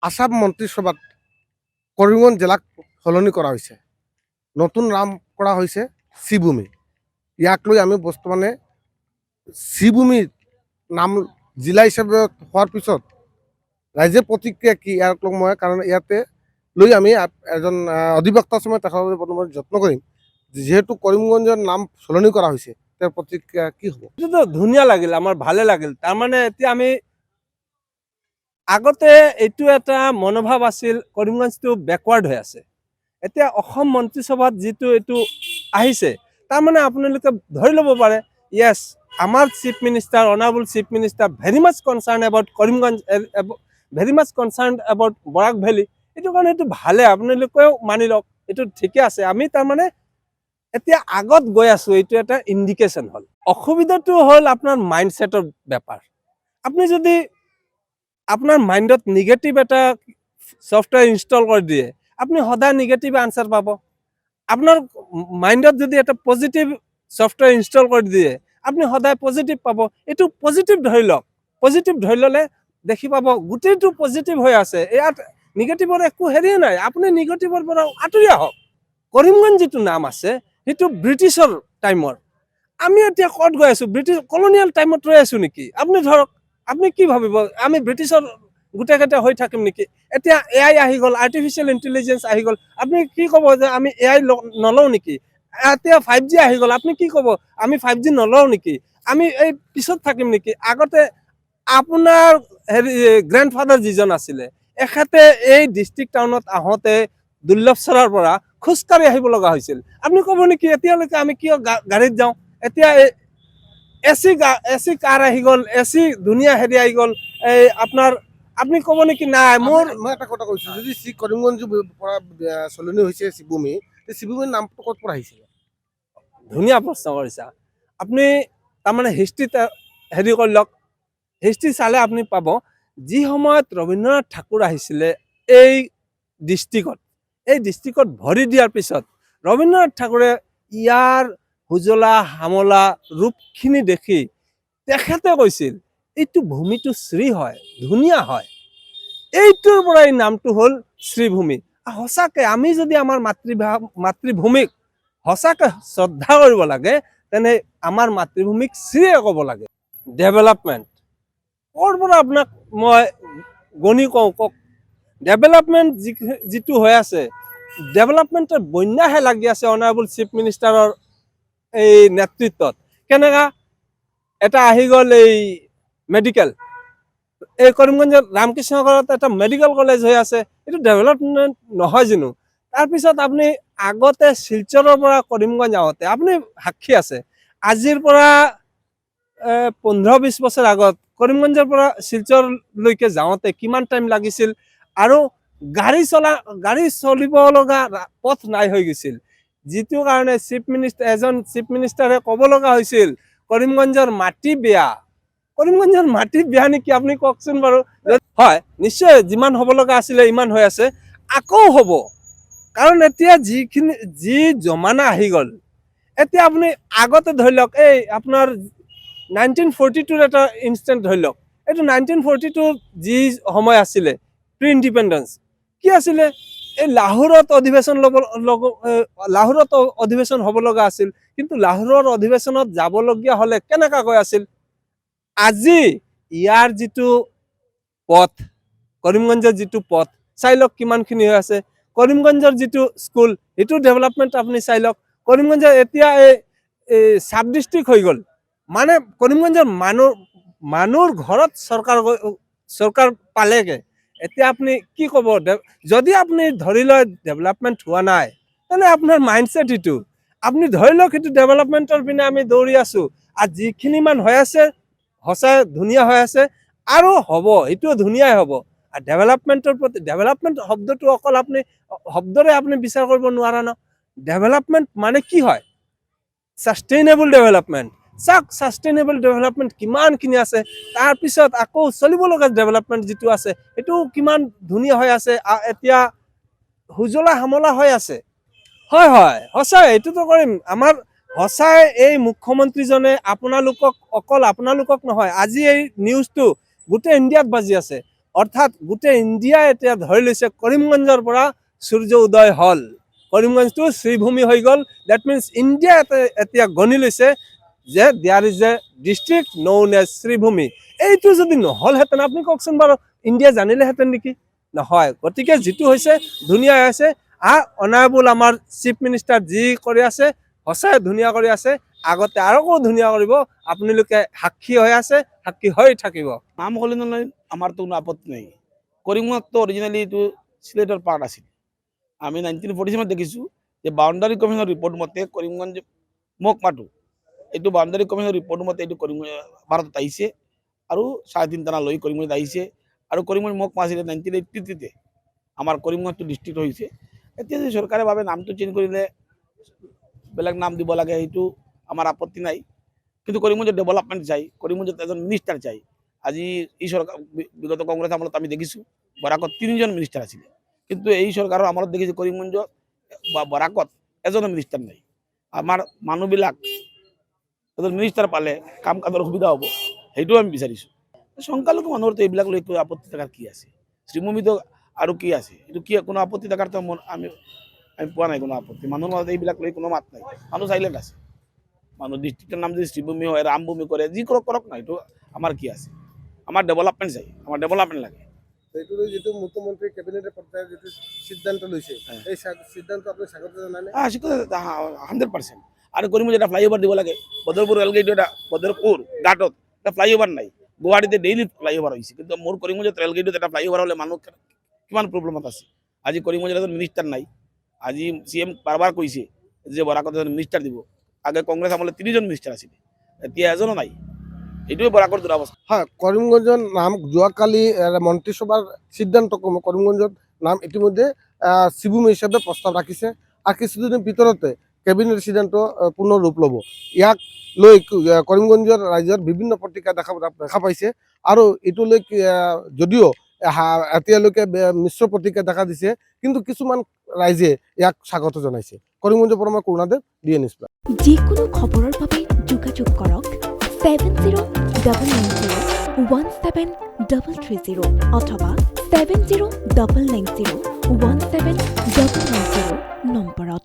আসাম মন্ত্ৰিসভাত কৰিমগঞ্জ জিলাক সলনি কৰা হৈছে। নতুন নাম কৰা হৈছে শ্ৰীভূমি। ইয়াক লৈ আমি বৰ্তমানে শ্ৰীভূমি নাম জিলা হিচাপে হোৱাৰ পিছত ৰাইজে প্ৰতিক্ৰিয়া কি ইয়াক লৈ মই কাৰণ ইয়াতে লৈ আমি এজন অধিবক্তা সময় তেখেতলৈ বৰ্তমান যত্ন কৰিম। যিহেতু কৰিমগঞ্জৰ নাম সলনি কৰা হৈছে তেওঁৰ প্ৰতিক্ৰিয়া কি হ'ব? এইটোতো ধুনীয়া লাগিল, আমাৰ ভালে লাগিল। তাৰমানে এতিয়া আমি আগতে এইটো এটা মনোভাৱ আছিল কৰিমগঞ্জটো বেকৱাৰ্ড হৈ আছে। এতিয়া অসম মন্ত্ৰিসভাত যিটো এইটো আহিছে তাৰমানে আপোনালোকে ধৰি ল'ব পাৰে য়েছ আমাৰ chief minister honourable chief minister very much concern about Karimganj, very much concern about Barak valley. এইটো কাৰণে এইটো ভালে, আপোনালোকেও মানি লওক এইটো ঠিকে আছে। আমি তাৰমানে এতিয়া আগত গৈ আছো, এইটো এটা ইণ্ডিকেশ্যন হ'ল। অসুবিধাটো হ'ল আপোনাৰ মাইণ্ডছেটৰ বেপাৰ। আপুনি যদি আপোনাৰ মাইণ্ডত নিগেটিভ এটা সফটৱেৰ ইনষ্টল কৰি দিয়ে আপুনি সদায় নিগেটিভ আনসাৰ পাব। আপোনাৰ মাইণ্ডত যদি এটা পজিটিভ সফটৱেৰ ইনষ্টল কৰি দিয়ে আপুনি সদায় পজিটিভ পাব। এইটো পজিটিভ ধৰি লওক, পজিটিভ ধৰি ল'লে দেখি পাব গোটেইটো পজিটিভ হৈ আছে, ইয়াত নিগেটিভৰ একো হেৰিয়ে নাই। আপুনি নিগেটিভৰ পৰা আঁতৰি আহক। কৰিমগঞ্জ যিটো নাম আছে সেইটো ব্ৰিটিছৰ টাইমৰ। আমি এতিয়া ক'ত গৈ আছো? ব্ৰিটিছ কলনিয়েল টাইমত ৰৈ আছো নেকি? আপুনি ধৰক আপুনি কি ভাবিব আমি ব্ৰিটিছৰ গোটেইকেইটা হৈ থাকিম নেকি? এতিয়া AI আহি গ'ল, আৰ্টিফিচিয়েল ইণ্টেলিজেঞ্চ আহি গ'ল, আপুনি কি ক'ব যে আমি AI নলওঁ নেকি? এতিয়া 5G আহি গ'ল, আপুনি কি ক'ব আমি 5G নলওঁ নেকি? আমি এই পিছত থাকিম নেকি? আগতে আপোনাৰ হেৰি গ্ৰেণ্ডফাদাৰ যিজন আছিলে এখেতে এই ডিষ্ট্ৰিক্ট টাউনত আহোঁতে দুৰ্লভ চৰাৰ পৰা খোজকাঢ়ি আহিব লগা হৈছিল। আপুনি ক'ব নেকি এতিয়ালৈকে আমি কিয় গাড়ীত যাওঁ? এতিয়া এচি কাৰ আহি গ'ল, এচি ধুনীয়া হেৰি আহি গ'ল। এই আপোনাৰ আপুনি ক'ব নেকি নাই মোৰ মই এটা কথা কৈছোঁ, যদি কৰিমগঞ্জ পৰা সলনি হৈছে শ্ৰীভূমি, শ্ৰীভূমিৰ নামটো ক'ত পৰা আহিছিলে? ধুনীয়া প্ৰশ্ন কৰিছা আপুনি। তাৰমানে হিষ্ট্ৰীত হেৰি কৰি লওক, হিষ্ট্ৰী চালে আপুনি পাব যি সময়ত ৰবীন্দ্ৰনাথ ঠাকুৰ আহিছিলে এই ডিষ্ট্ৰিক্টত ভৰি দিয়াৰ পিছত ৰবীন্দ্ৰনাথ ঠাকুৰে ইয়াৰ সুজলা হামলা ৰূপখিনি দেখি তেখেতে কৈছিল এইটো ভূমিটো শ্ৰী হয়, ধুনীয়া হয়। এইটোৰ পৰা এই নামটো হ'ল শ্ৰীভূমি। সঁচাকে আমি যদি আমাৰ মাতৃভূমিক সঁচাকে শ্ৰদ্ধা কৰিব লাগে তেনে আমাৰ মাতৃভূমিক শ্ৰীয়ে ক'ব লাগে। ডেভেলপমেণ্ট ক'ৰ পৰা আপোনাক মই গণি কওক। ডেভেলপমেণ্ট যিটো হৈ আছে ডেভেলপমেণ্টৰ বন্যাহে লাগি আছে অনাৰেবল চিফ মিনিষ্টাৰৰ এই নেতৃত্বত। কেনেকা এটা আহি গ'ল এই মেডিকেল, এই কৰিমগঞ্জৰ ৰামকৃষ্ণগড়ত এটা মেডিকেল কলেজ হৈ আছে, এইটো ডেভেলপমেণ্ট নহয় জানো? তাৰপিছত আপুনি আগতে শিলচৰৰ পৰা কৰিমগঞ্জ আহোঁতে আপুনি সাক্ষী আছে, আজিৰ পৰা 15-20 বছৰ আগত কৰিমগঞ্জৰ পৰা শিলচৰলৈকে যাওঁতে কিমান টাইম লাগিছিল, আৰু গাড়ী চলিব লগা পথ নাই হৈ গৈছিল। যিটো কাৰণে এজন চিফ মিনিষ্টাৰে ক'ব লগা হৈছিল কৰিমগঞ্জৰ মাটি বেয়া। কৰিমগঞ্জৰ মাটি বেয়া নেকি আপুনি কওকচোন বাৰু? হয় নিশ্চয়, যিমান হ'ব লগা আছিলে ইমান হৈ আছে, আকৌ হ'ব। কাৰণ এতিয়া যি জমানা আহি গ'ল। এতিয়া আপুনি আগতে ধৰি লওক এই আপোনাৰ 1942 এটা ইনষ্টেণ্ট ধৰি লওক, এইটো 1942 যি সময় আছিলে প্ৰি ইণ্ডিপেণ্ডেঞ্চ কি আছিলে, এই লাহোৰত অধিৱেশন হ'ব লগা আছিল। কিন্তু লাহোৰৰ অধিৱেশনত যাবলগীয়া হ'লে কেনেকাকৈ আছিল? আজি ইয়াৰ যিটো পথ, কৰিমগঞ্জৰ যিটো পথ চাই লওক কিমানখিনি হৈ আছে। কৰিমগঞ্জৰ যিটো স্কুল সেইটো ডেভেলপমেণ্ট আপুনি চাই লওক। কৰিমগঞ্জৰ এতিয়া এই চাব ডিষ্ট্ৰিক্ট হৈ গ'ল, মানে কৰিমগঞ্জৰ মানুহৰ ঘৰত চৰকাৰ পালেগে। এতিয়া আপুনি কি ক'ব? যদি আপুনি ধৰি লয় ডেভেলপমেণ্ট হোৱা নাই তেনে আপোনাৰ মাইণ্ডছেট এইটো আপুনি ধৰি লওক সেইটো ডেভেলপমেণ্টৰ পিনে আমি দৌৰি আছো, আৰু যিখিনি মান হৈ আছে সঁচাই ধুনীয়া হৈ আছে আৰু হ'ব, এইটোও ধুনীয়াই হ'ব। আৰু ডেভেলপমেণ্টৰ প্ৰতি ডেভেলপমেণ্ট শব্দটো অকল আপুনি শব্দৰে আপুনি বিচাৰ কৰিব নোৱাৰে ন। ডেভেলপমেণ্ট মানে কি হয়? সাষ্টেইনেবল ডেভেলপমেণ্ট। চাওক সাষ্টেইনেবল ডেভেলপমেণ্ট কিমানখিনি আছে, তাৰপিছত আকৌ চলিব লগা ডেভেলপমেণ্ট যিটো আছে সেইটো কিমান ধুনীয়া হৈ আছে, এতিয়া সুজলা হামলা হৈ আছে। হয় সঁচাই এইটোতো কৰিম। আমাৰ সঁচাই এই মুখ্যমন্ত্ৰীজনে অকল আপোনালোকক নহয়, আজি এই নিউজটো গোটেই ইণ্ডিয়াত বাজি আছে। অৰ্থাৎ গোটেই ইণ্ডিয়া এতিয়া ধৰি লৈছে কৰিমগঞ্জৰ পৰা সূৰ্য উদয় হ'ল, কৰিমগঞ্জটো শ্ৰীভূমি হৈ গ'ল। ডেট মিনছ ইণ্ডিয়া এতিয়া গণি লৈছে যে there is a district known as Sribhumi. এইটো যদি নহ'লহেঁতেন আপুনি কওকচোন বাৰু, ইণ্ডিয়া জানিলেহেঁতেন নেকি? নহয়। গতিকে যিটো হৈছে ধুনীয়া হৈ আছে। অনাৰেবল আমাৰ চিফ মিনিষ্টাৰ যি কৰি আছে সঁচাই ধুনীয়া কৰি আছে, আগতে আৰু ধুনীয়া কৰিব। আপোনালোকে সাক্ষী হৈ আছে, সাক্ষী হৈ থাকিব। নাম সলনি আমাৰতো কোনো আপত্তি নাই। কৰিমগঞ্জতো অৰিজিনেলি এইটো চিলেটৰ পাৰ্ট আছিল। আমি 1947 দেখিছোঁ যে বাউণ্ডাৰী কমিশ্যনৰ ৰিপৰ্ট মতে কৰিমগঞ্জ মহকুমাটো এইটো বাউণ্ডাৰী কমিশ্যনৰ ৰিপৰ্ট মতে এইটো কৰিমগঞ্জ ভাৰতত আহিছে আৰু 3.5 টানা লৈ কৰিমগঞ্জত আহিছে। আৰু কৰিমগঞ্জ মহকুমা আছিলে 1983 আমাৰ কৰিমগঞ্জটো ডিষ্ট্ৰিক্ট হৈছে। এতিয়া যদি চৰকাৰে ভাবে নামটো চেঞ্জ কৰিলে বেলেগ নাম দিব লাগে, সেইটো আমাৰ আপত্তি নাই। কিন্তু কৰিমগঞ্জৰ ডেভেলপমেণ্ট চাই, কৰিমগঞ্জত এজন মিনিষ্টাৰ চাই। আজি এই চৰকাৰ বিগত কংগ্ৰেছ আমলত আমি দেখিছোঁ বৰাকত 3জন মিনিষ্টাৰ আছিলে, কিন্তু এই চৰকাৰৰ আমলত দেখিছোঁ কৰিমগঞ্জত বা বৰাকত এজনো মিনিষ্টাৰ নাই। আমাৰ মানুহবিলাক এজন মিনিষ্টাৰ পালে কাম কাজৰ সুবিধা হ'ব, সেইটোও আমি বিচাৰিছোঁ। সংখ্যালঘু মানুহৰতো এইবিলাক লৈ আপত্তি থকাৰ কি আছে? শ্ৰীভূমিতো আৰু কি আছে? এইটো কি কোনো আপত্তি থকাৰতো আমি পোৱা নাই কোনো আপত্তি। মানুহৰ মাজত এইবিলাক লৈ কোনো মাত নাই, মানুহ চাইলেণ্ট আছে। মানুহ ডিষ্ট্ৰিক্টৰ নাম যদি শ্ৰীভূমি হয়, ৰামভূমি কৰে, যি কৰক কৰক না, এইটো আমাৰ কি আছে? আমাৰ ডেভেলপমেণ্ট চাই, আমাৰ ডেভেলপমেণ্ট লাগে। এইটো যিটো মুখ্যমন্ত্ৰী কেবিনেটে পৰ্যায়ত যিটো সিদ্ধান্ত লৈছে, এই সিদ্ধান্ত আপুনি স্বাগত জনায়নে? 100%। আৰু কৰিমগঞ্জত এটা ফ্লাইঅভাৰ দিব লাগে। বদৰপুৰ ৰেলগেট এটা, বদৰপুৰ ঘাটত এটা ফ্লাইঅভাৰ নাই। গুৱাহাটীতে ডেইলি ফ্লাইঅভাৰ হৈছে, কিন্তু মোৰ কৰিমগঞ্জত ৰেলগেটত এটা ফ্লাইঅভাৰ হ'লে মানুহ কিমান প্ৰব্লেমত আছে। আজি কৰিমগঞ্জত এজন মিনিষ্টাৰ নাই। আজি CM বাৰবাৰ কৈছে যে বৰাকত এজন মিনিষ্টাৰ দিব। আগে কংগ্ৰেছ আমলে 3জন মিনিষ্টাৰ আছিলে, এতিয়া এজনো নাই। এইটোৱে বৰাকৰ দুৰাৱস্থা। হয়, কৰিমগঞ্জৰ নাম যোৱাকালি মন্ত্ৰীসভাৰ সিদ্ধান্ত কৰিমগঞ্জত নাম ইতিমধ্যে শ্ৰীভূমি হিচাপে প্ৰস্তাৱ ৰাখিছে আৰু কিছুদিনৰ ভিতৰতে কেবিনেট সিদ্ধান্ত পুনৰ ৰূপ ল'ব। ইয়াক লৈ কৰিমগঞ্জৰ ৰাইজৰ বিভিন্ন প্ৰতিক্ৰিয়া দেখা পাইছে আৰু এইটো লৈ যদিও এতিয়ালৈকে মিশ্ৰ প্ৰতিক্ৰিয়া দেখা দিছে, কিন্তু কিছুমান ৰাইজে ইয়াক স্বাগত জনাইছে। কৰিমগঞ্জৰ পৰা মই কৰুণাদেৱ, DN নিউজ। যিকোনো খবৰৰ বাবে যোগাযোগ কৰক 7090173330 অথবা 7099017990 নম্বৰত।